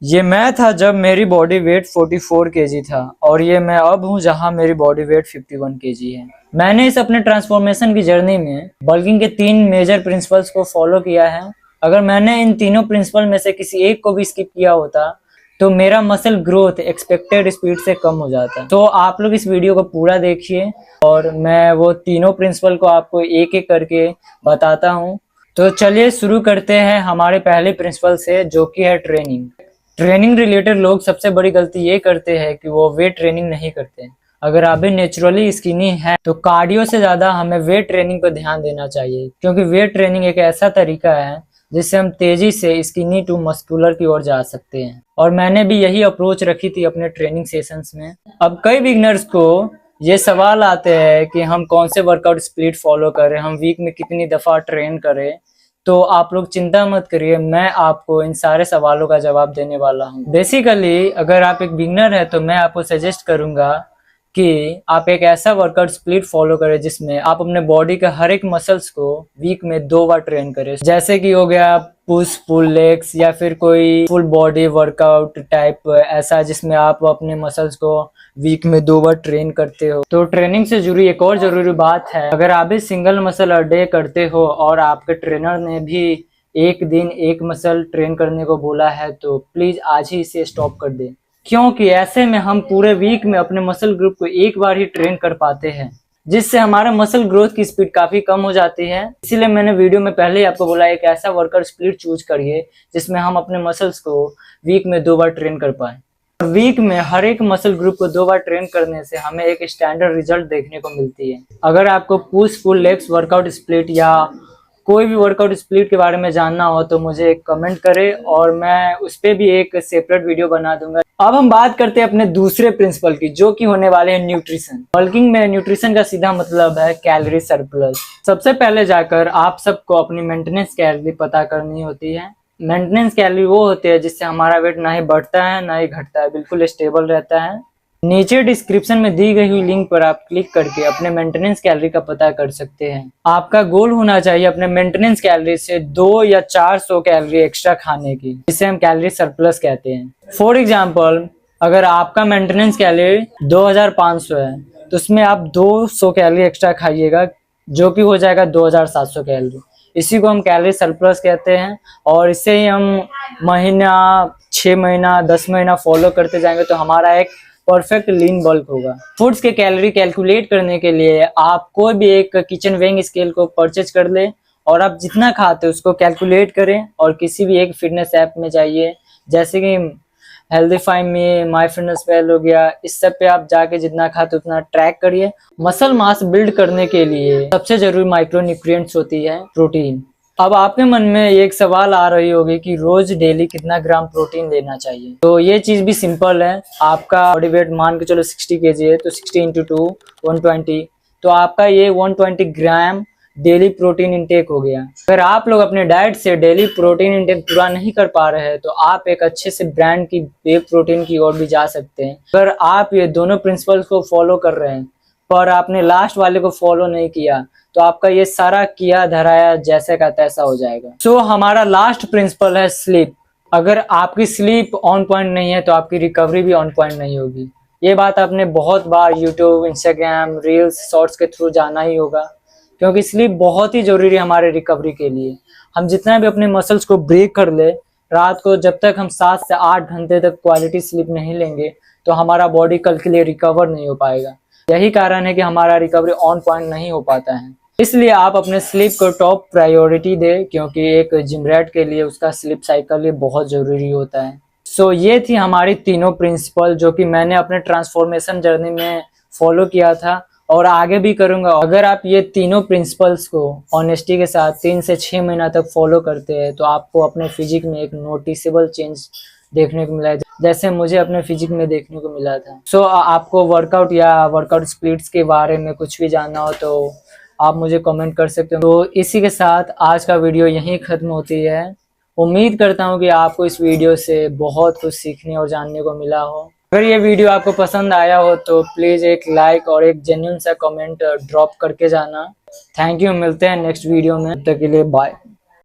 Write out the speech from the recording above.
ये मैं था जब मेरी बॉडी वेट 44 केजी था और ये मैं अब हूँ जहाँ मेरी बॉडी वेट 51 केजी है। मैंने इस अपने ट्रांसफॉर्मेशन की जर्नी में बल्किंग के 3 मेजर प्रिंसिपल्स को फॉलो किया है। अगर मैंने इन तीनों प्रिंसिपल में से किसी एक को भी स्किप किया होता तो मेरा मसल ग्रोथ एक्सपेक्टेड स्पीड से कम हो जाता। तो आप लोग इस वीडियो को पूरा देखिए और मैं वो तीनों प्रिंसिपल को आपको एक एक करके बताता हूँ। तो चलिए शुरू करते हैं हमारे पहले प्रिंसिपल से, जो कि है ट्रेनिंग। ट्रेनिंग रिलेटेड लोग सबसे बड़ी गलती ये करते हैं कि वो वेट ट्रेनिंग नहीं करते। अगर आप भी नेचुरली स्किनी है तो कार्डियो से ज्यादा हमें वेट ट्रेनिंग पर ध्यान देना चाहिए, क्योंकि वेट ट्रेनिंग एक ऐसा तरीका है जिससे हम तेजी से स्किनी टू मस्कुलर की ओर जा सकते हैं। और मैंने भी यही अप्रोच रखी थी अपने ट्रेनिंग सेशंस में। अब कई बिगनर्स को ये सवाल आते हैं कि हम कौन से वर्कआउट स्प्लिट फॉलो करें, हम वीक में कितनी दफा ट्रेन करें। तो आप लोग चिंता मत करिए, मैं आपको इन सारे सवालों का जवाब देने वाला हूँ। बेसिकली अगर आप एक बिगनर है तो मैं आपको सजेस्ट करूंगा कि आप एक ऐसा वर्कआउट स्प्लिट फॉलो करें जिसमें आप अपने बॉडी के हर एक मसल्स को वीक में 2 बार ट्रेन करें। जैसे कि हो गया पुश पुल लेग्स या फिर कोई फुल बॉडी वर्कआउट टाइप ऐसा जिसमें आप अपने मसल्स को वीक में 2 बार ट्रेन करते हो। तो ट्रेनिंग से जुड़ी एक और जरूरी बात है, अगर आप भी सिंगल मसल अ डे करते हो और आपके ट्रेनर ने भी एक दिन एक मसल ट्रेन करने को बोला है तो प्लीज आज ही इसे स्टॉप कर दें, क्योंकि ऐसे में हम पूरे वीक में अपने मसल ग्रुप को एक बार ही ट्रेन कर पाते हैं, जिससे हमारा मसल ग्रोथ की स्पीड काफी कम हो जाती है। इसीलिए मैंने वीडियो में पहले ही आपको बोला एक ऐसा वर्कआउट स्प्लिट चूज करिए जिसमें हम अपने मसल्स को वीक में 2 बार ट्रेन कर पाए। वीक में हर एक मसल ग्रुप को 2 बार ट्रेन करने से हमें एक स्टैंडर्ड रिजल्ट देखने को मिलती है। अगर आपको push pull legs workout split या कोई भी वर्कआउट स्प्लिट के बारे में जानना हो तो मुझे एक कमेंट करें और मैं उस पर भी एक सेपरेट वीडियो बना दूंगा। अब हम बात करते हैं अपने दूसरे प्रिंसिपल की, जो कि होने वाले हैं न्यूट्रिशन। बल्किंग में न्यूट्रिशन का सीधा मतलब है कैलोरी सरप्लस। सबसे पहले जाकर आप सबको अपनी मेंटेनेंस कैलोरी पता करनी होती है। मेंटेनेंस कैलोरी वो होती है जिससे हमारा वेट ना ही बढ़ता है ना ही घटता है, बिल्कुल स्टेबल रहता है। नीचे डिस्क्रिप्शन में दी गई हुई लिंक पर आप क्लिक करके अपने मेंटेनेंस कैलोरी का पता कर सकते हैं। आपका गोल होना चाहिए अपने मेंटेनेंस कैलोरी से 2 या 400 कैलोरी एक्स्ट्रा खाने की, जिसे हम कैलोरी सरप्लस कहते हैं। फॉर एग्जाम्पल, अगर आपका मेंटेनेंस कैलोरी 2500 है तो उसमें आप 200 कैलोरी एक्स्ट्रा खाइएगा, जो कि हो जाएगा 2700 कैलोरी। इसी को हम कैलोरी सरप्लस कहते हैं और इससे ही हम महीना, 6 महीना, 10 महीना फॉलो करते जाएंगे तो हमारा एक परफेक्ट लीन बल्क होगा। फूड्स के कैलोरी कैलकुलेट करने के लिए आप कोई भी एक किचन वेइंग स्केल को परचेज कर ले और आप जितना खाते हो उसको कैलकुलेट करें और किसी भी एक फिटनेस ऐप में जाइए, जैसे कि हेल्दीफाई में, माई फिटनेस पैल हो गया, इस सब पे आप जाके जितना खाते उतना ट्रैक करिए। मसल मास बिल्ड करने के लिए सबसे जरूरी माइक्रो न्यूट्रिएंट्स होती है प्रोटीन। अब आपके मन में एक सवाल आ रही होगी कि रोज डेली कितना ग्राम प्रोटीन लेना चाहिए। तो ये चीज भी सिंपल है। आपका बॉडी वेट मान के चलो 60 केजी है तो 60 × 2 120, तो आपका ये 120 ग्राम डेली प्रोटीन इंटेक हो गया। अगर आप लोग अपने डाइट से डेली प्रोटीन इंटेक पूरा नहीं कर पा रहे हैं तो आप एक अच्छे से ब्रांड की वे प्रोटीन की ओर भी जा सकते हैं। अगर आप ये दोनों प्रिंसिपल्स को फॉलो कर रहे हैं पर आपने लास्ट वाले को फॉलो नहीं किया तो आपका ये सारा किया धराया जैसे का तैसा हो जाएगा। सो हमारा लास्ट प्रिंसिपल है स्लीप। अगर आपकी स्लीप ऑन पॉइंट नहीं है तो आपकी रिकवरी भी ऑन पॉइंट नहीं होगी। ये बात आपने बहुत बार यूट्यूब, इंस्टाग्राम, रील्स, शॉर्ट्स के थ्रू जाना ही होगा, क्योंकि स्लीप बहुत ही जरूरी है हमारे रिकवरी के लिए। हम जितना भी अपने मसल्स को ब्रेक कर ले रात को, जब तक हम 7 से 8 घंटे तक क्वालिटी स्लीप नहीं लेंगे तो हमारा बॉडी कल के लिए रिकवर नहीं हो पाएगा। यही कारण है कि हमारा रिकवरी ऑन पॉइंट नहीं हो पाता है। इसलिए आप अपने स्लीप को टॉप प्रायोरिटी दें, क्योंकि एक जिम रैट के लिए उसका स्लीप साइकिल ये बहुत जरूरी होता है। सो ये थी हमारी तीनों प्रिंसिपल जो कि मैंने अपने ट्रांसफॉर्मेशन जर्नी में फॉलो किया था और आगे भी करूंगा। अगर आप ये तीनों प्रिंसिपल्स को ऑनेस्टी के साथ 3 से 6 महीना तक फॉलो करते हैं तो आपको अपने फिजिक में एक नोटिसेबल चेंज देखने को मिला है, जैसे मुझे अपने फिजिक में देखने को मिला था। सो आपको वर्कआउट या वर्कआउट स्प्लिट्स के बारे में कुछ भी जानना हो तो आप मुझे कमेंट कर सकते हो। तो इसी के साथ आज का वीडियो यहीं खत्म होती है। उम्मीद करता हूँ कि आपको इस वीडियो से बहुत कुछ सीखने और जानने को मिला हो। अगर ये वीडियो आपको पसंद आया हो तो प्लीज एक लाइक और एक जेन्युइन सा कमेंट ड्रॉप करके जाना। थैंक यू, मिलते हैं नेक्स्ट वीडियो में, तब तक के लिए बाय।